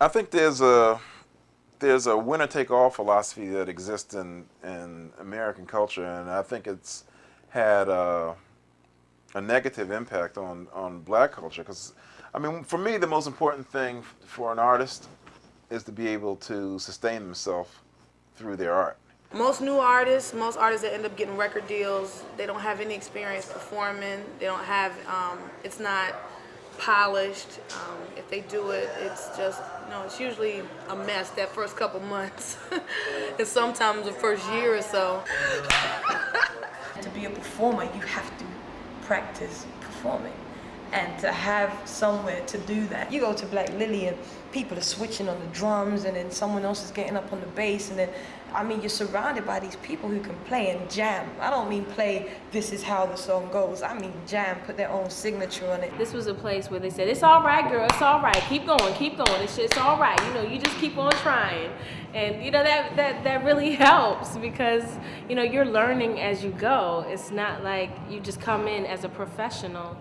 I think there's a winner-take-all philosophy that exists in American culture, and I think it's had a negative impact on black culture. Because, I mean, for me, the most important thing for an artist is to be able to sustain themselves through their art. Most new artists, most artists that end up getting record deals, they don't have any experience performing. They don't have, it's not polished. If they do it, it's just, it's usually a mess that first couple months. And sometimes the first year or so. To be a performer, you have to practice performing. And to have somewhere to do that. You go to Black Lily and people are switching on the drums and then someone else is getting up on the bass and then, you're surrounded by these people who can play and jam. I don't mean play, this is how the song goes. I mean jam, put their own signature on it. This was a place where they said, it's all right, girl, it's all right. Keep going. It's all right. You just keep on trying. And, that really helps because, you're learning as you go. It's not like you just come in as a professional.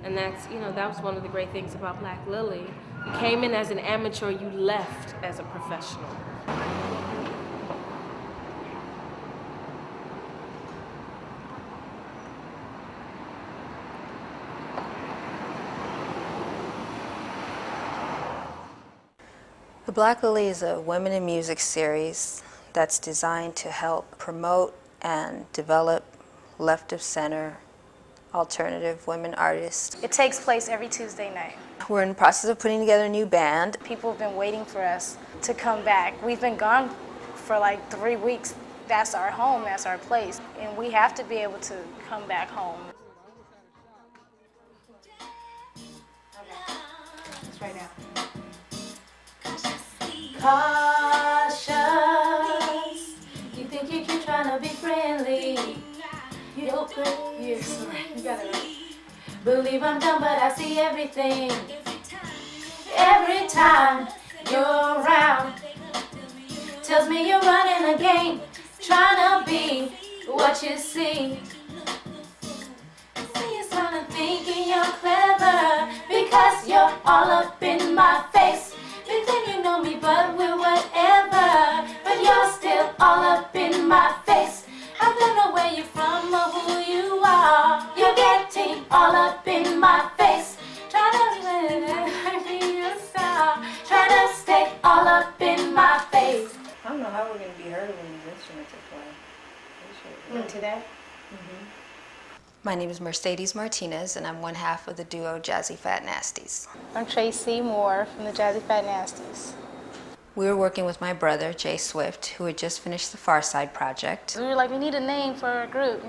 And that's, that was one of the great things about Black Lily. You came in as an amateur, you left as a professional. The Black Lily is a Women in Music series that's designed to help promote and develop left-of-center alternative women artists. It takes place every Tuesday night. We're in the process of putting together a new band. People have been waiting for us to come back. We've been gone for like 3 weeks. That's our home, that's our place. And we have to be able to come back home. It's right now. Cautious. You think you keep trying to be friendly. You hope that you got it right. Believe I'm done, but I see everything. Every time you're around, tells me you're running a game, trying to be what you see. See you smiling, thinking you're clever, because you're all up in my face. You think you know me, but we're whatever. But you're still all up in my face. I don't know where you're from or who you are. You're getting all up in my face. Try to be a star. Try to stay all up in my face. I don't know how we're going to be heard when these instruments are playing. Today? My name is Mercedes Martinez, and I'm one half of the duo Jazzyfatnastees. I'm Tracy Moore from the Jazzyfatnastees. We were working with my brother, Jay Swift, who had just finished the Far Side project. We were like, we need a name for our group,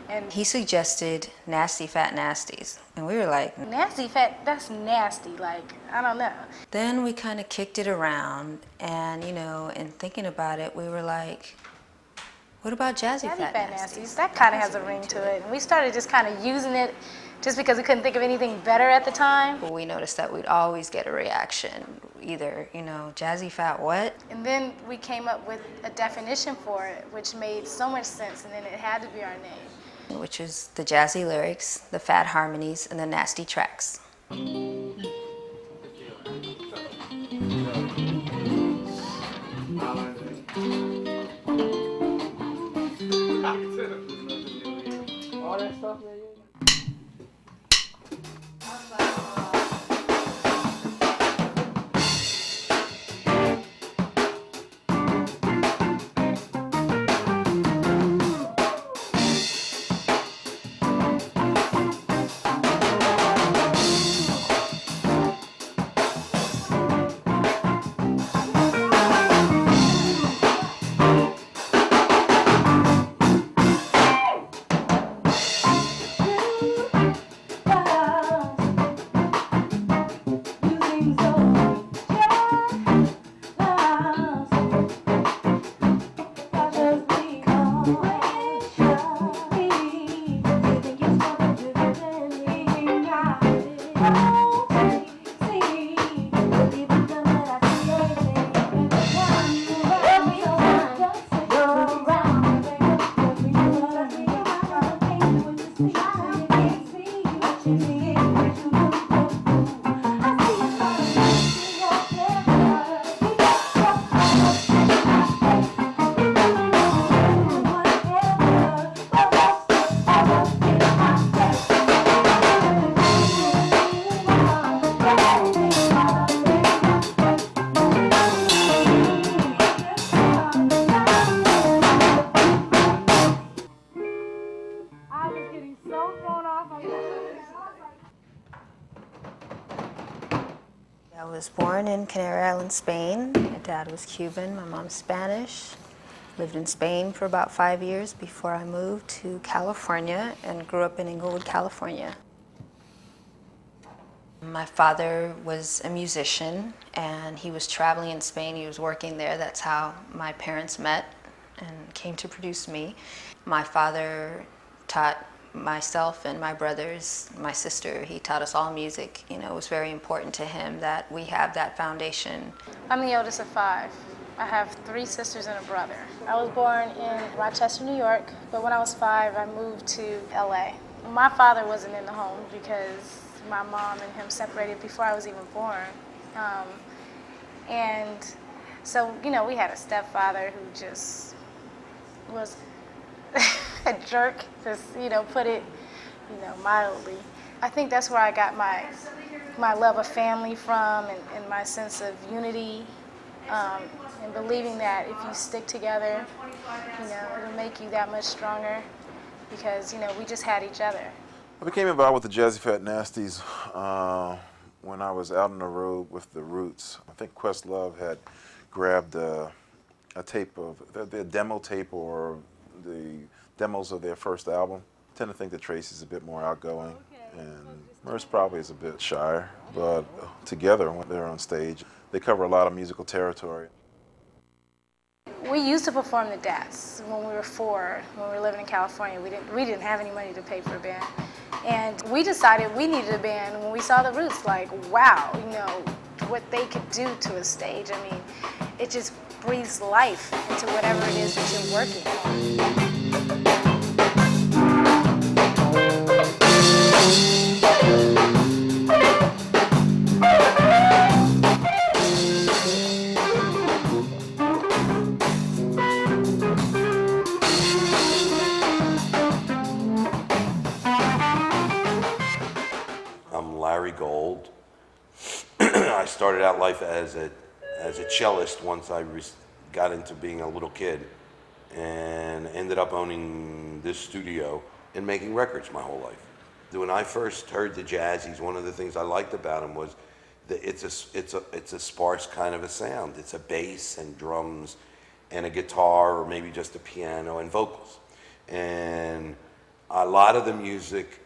and He suggested Nasty Fat Nasties, and we were like, nasty fat, that's nasty, like, I don't know. Then we kind of kicked it around, and in thinking about it, we were like, what about Jazzyfatnastees? That kind of has a ring to it. And we started just kind of using it just because we couldn't think of anything better at the time. We noticed that we'd always get a reaction, either, Jazzy Fat what? And then we came up with a definition for it, which made so much sense, and then it had to be our name. Which is the jazzy lyrics, the fat harmonies, and the nasty tracks. All that stuff, man. I was getting so thrown off. I was born in Canary Islands, Spain. My dad was Cuban, my mom's Spanish. Lived in Spain for about 5 years before I moved to California and grew up in Inglewood, California. My father was a musician and he was traveling in Spain. He was working there. That's how my parents met and came to produce me. My father taught myself and my brothers, my sister, he taught us all music. You know, it was very important to him that we have that foundation. I'm the oldest of 5. I have 3 sisters and a brother. I was born in Rochester, New York, but when I was 5, I moved to LA. My father wasn't in the home because my mom and him separated before I was even born. And so, you know, we had a stepfather who just was a jerk, just, you know, put it, you know, mildly. I think that's where I got my love of family from and my sense of unity, and believing that if you stick together, you know, it'll make you that much stronger because, you know, we just had each other. I became involved with the Jazzyfatnastees when I was out on the road with the Roots. I think Questlove had grabbed a tape of their demo tape or the demos of their first album. I tend to think that Tracy's a bit more outgoing and Merce probably is a bit shyer, but together when they're on stage, they cover a lot of musical territory. We used to perform the dance when we were 4, when we were living in California. We didn't have any money to pay for a band. And we decided we needed a band when we saw the Roots, like, wow, you know, what they could do to a stage. I mean, it just breathes life into whatever it is that you're working on. Gold. I started out life as a cellist once I got into being a little kid, and ended up owning this studio and making records my whole life. When I first heard the Jazzies, one of the things I liked about them was that it's a sparse kind of a sound. It's a bass and drums and a guitar or maybe just a piano and vocals, and a lot of the music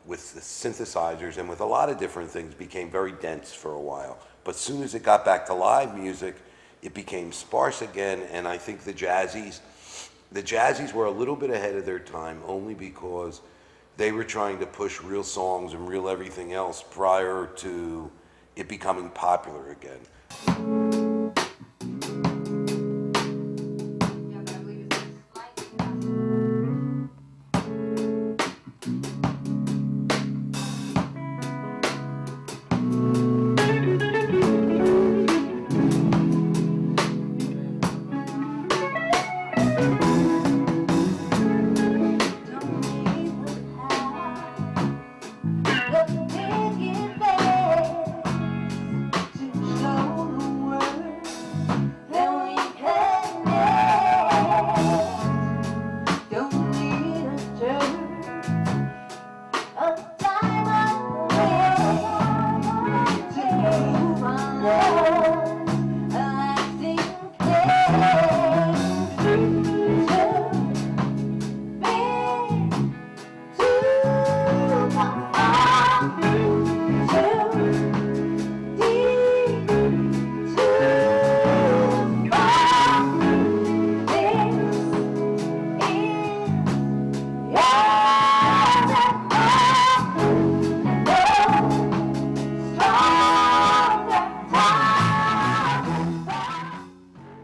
with the synthesizers and with a lot of different things became very dense for a while. But as soon as it got back to live music, it became sparse again, and I think the Jazzies were a little bit ahead of their time only because they were trying to push real songs and real everything else prior to it becoming popular again.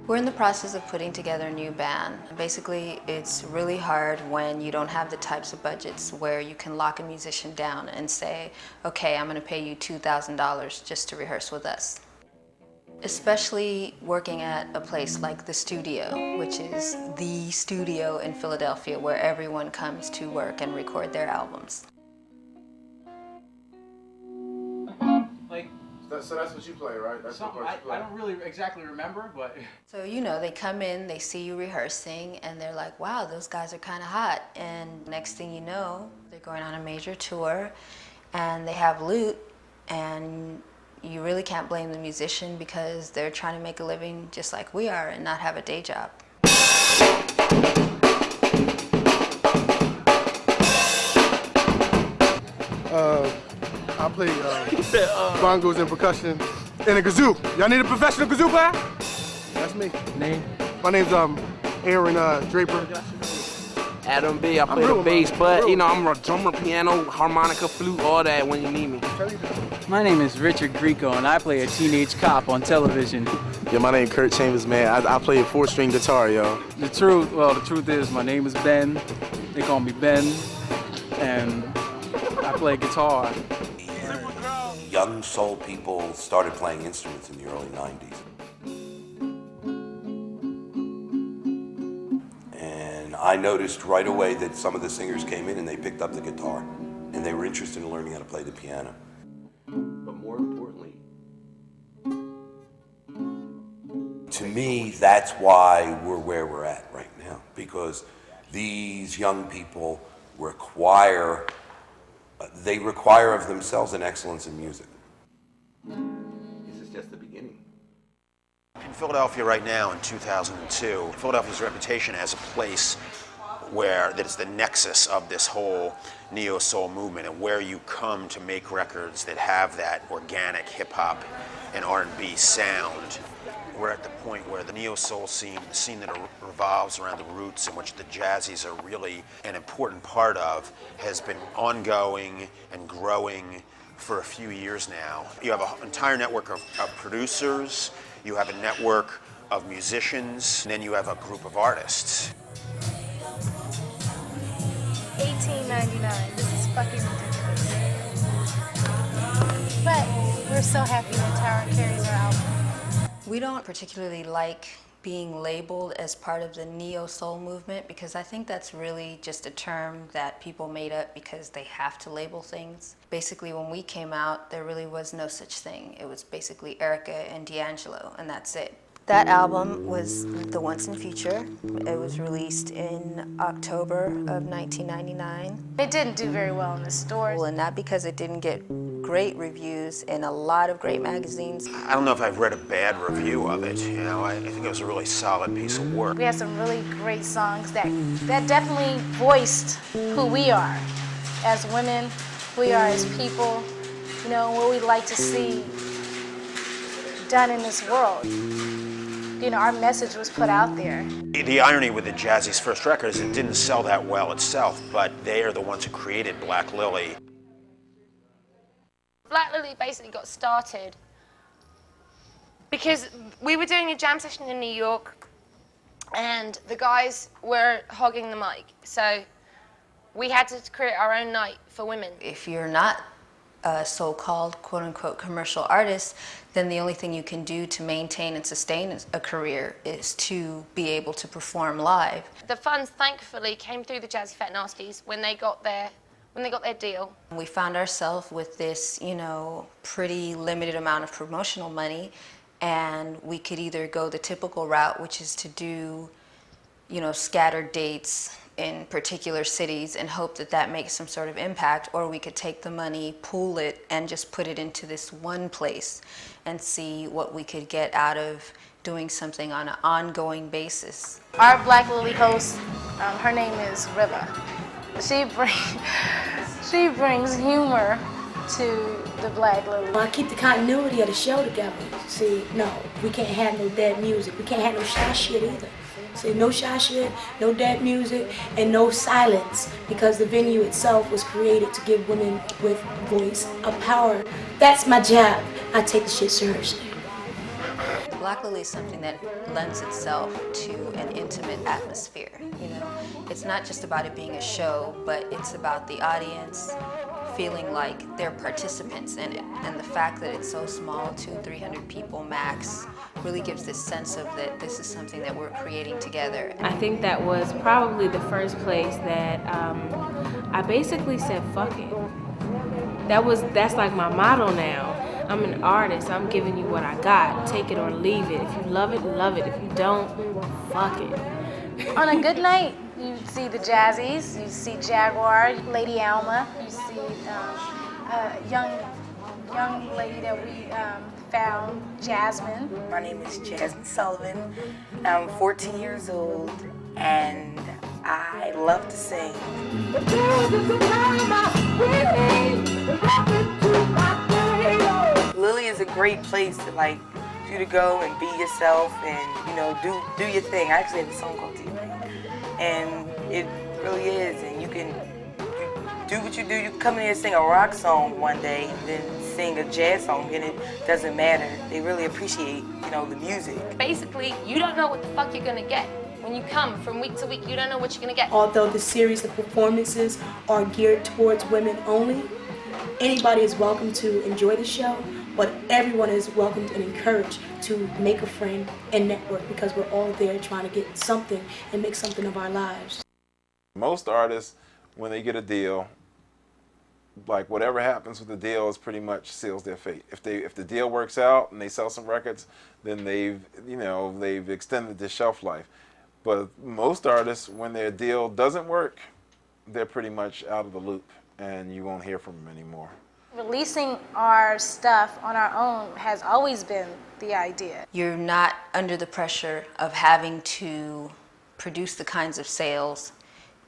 We're in the process of putting together a new band. Basically, it's really hard when you don't have the types of budgets where you can lock a musician down and say, okay, I'm gonna pay you $2,000 just to rehearse with us. Especially working at a place like the studio, which is the studio in Philadelphia where everyone comes to work and record their albums. So that's what you play, right? That's Something, what you play. I don't really exactly remember, but So, you know, they come in, they see you rehearsing, and they're like, wow, those guys are kind of hot. And next thing you know, they're going on a major tour, and they have loot, and you really can't blame the musician because they're trying to make a living just like we are and not have a day job. I play bongos and percussion and a kazoo. Y'all need a professional kazoo player? That's me. name? My name's Aaron Draper. Adam B, I play the bass, but you know, I'm a drummer, piano, harmonica, flute, all that when you need me. My name is Richard Grieco, and I play a teenage cop on television. Yeah, my name is Kurt Chambers, man. I play a 4-string guitar, yo. The truth is, my name is Ben. They call me Ben, and I play guitar. Young soul people started playing instruments in the early 90s. And I noticed right away that some of the singers came in and they picked up the guitar and they were interested in learning how to play the piano. But more importantly, to me, that's why we're where we're at right now, because these young people require of themselves an excellence in music. This is just the beginning. In Philadelphia right now in 2002, Philadelphia's reputation as a place where that is the nexus of this whole neo-soul movement and where you come to make records that have that organic hip-hop and R&B sound. We're at the point where the neo-soul scene, the scene that revolves around the roots in which the Jazzies are really an important part of, has been ongoing and growing for a few years now. You have an entire network of producers, you have a network of musicians, and then you have a group of artists. 1899. This is fucking ridiculous. But we're so happy that Tower carries our album. We don't particularly like being labeled as part of the neo-soul movement because I think that's really just a term that people made up because they have to label things. Basically, when we came out, there really was no such thing. It was basically Erica and D'Angelo, and that's it. That album was The Once and Future. It was released in October of 1999. It didn't do very well in the stores. And not because it didn't get great reviews in a lot of great magazines. I don't know if I've read a bad review of it. You know, I think it was a really solid piece of work. We had some really great songs that definitely voiced who we are as women, who we are as people, you know, what we'd like to see done in this world. You know, our message was put out there. The irony with the Jazzy's first record is it didn't sell that well itself, but they are the ones who created Black Lily. Black Lily basically got started because we were doing a jam session in New York and the guys were hogging the mic. So we had to create our own night for women. If you're not a so-called quote-unquote commercial artist, then the only thing you can do to maintain and sustain a career is to be able to perform live. The funds thankfully came through the Jazzyfatnastees when they got their deal. We found ourselves with this, you know, pretty limited amount of promotional money, and we could either go the typical route, which is to do, you know, scattered dates in particular cities and hope that that makes some sort of impact, or we could take the money, pool it, and just put it into this one place and see what we could get out of doing something on an ongoing basis. Our Black Lily host, her name is Riva. She brings humor to the Black Lily. I keep the continuity of the show together. See, no, we can't have no dead music. We can't have no shy shit either. See, no shy shit, no dead music, and no silence, because the venue itself was created to give women with voice a power. That's my job. I take the shit seriously. Black Lily is something that lends itself to an intimate atmosphere. You know, it's not just about it being a show, but it's about the audience feeling like they're participants in it. And the fact that it's so small, 200-300 people max, really gives this sense of that this is something that we're creating together. I think that was probably the first place that I basically said, fuck it. That's like my motto now. I'm an artist. I'm giving you what I got. Take it or leave it. If you love it, love it. If you don't, fuck it. On a good night, you see the Jazzies, you see Jaguar, Lady Alma, you see a young lady that we found, Jazmine. My name is Jazmine Sullivan. I'm 14 years old and I love to sing. Lily is a great place to for you to go and be yourself and do your thing. I actually have a song called Do Your Thing, and it really is. And you do what you do. You can come in here and sing a rock song one day, and then sing a jazz song, and it doesn't matter. They really appreciate the music. Basically, you don't know what the fuck you're gonna get. When you come from week to week, you don't know what you're gonna get. Although the series of performances are geared towards women only, anybody is welcome to enjoy the show, but everyone is welcomed and encouraged to make a friend and network because we're all there trying to get something and make something of our lives. Most artists, when they get a deal, whatever happens with the deal is pretty much seals their fate. If the deal works out and they sell some records, then they've extended the shelf life. But most artists, when their deal doesn't work, they're pretty much out of the loop and you won't hear from them anymore. Releasing our stuff on our own has always been the idea. You're not under the pressure of having to produce the kinds of sales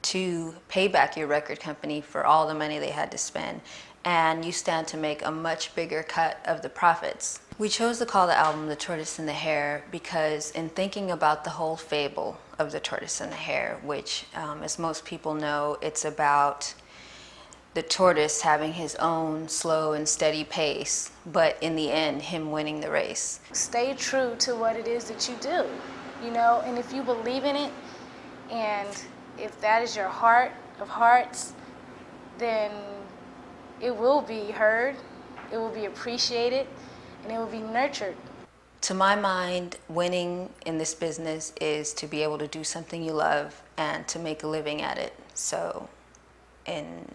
to pay back your record company for all the money they had to spend, and you stand to make a much bigger cut of the profits. We chose to call the album The Tortoise and the Hare because in thinking about the whole fable of the tortoise and the hare, which as most people know, it's about the tortoise having his own slow and steady pace, but in the end, him winning the race. Stay true to what it is that you do, and if you believe in it, and if that is your heart of hearts, then it will be heard, it will be appreciated, and it will be nurtured. To my mind, winning in this business is to be able to do something you love and to make a living at it. So, in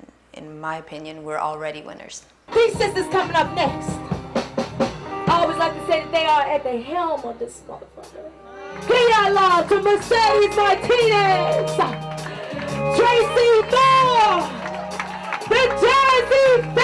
my opinion, we're already winners. These sisters coming up next. I always like to say that they are at the helm of this motherfucker. Give y'all love to Mercedes Martinez, Tracy Moore, the Jazzy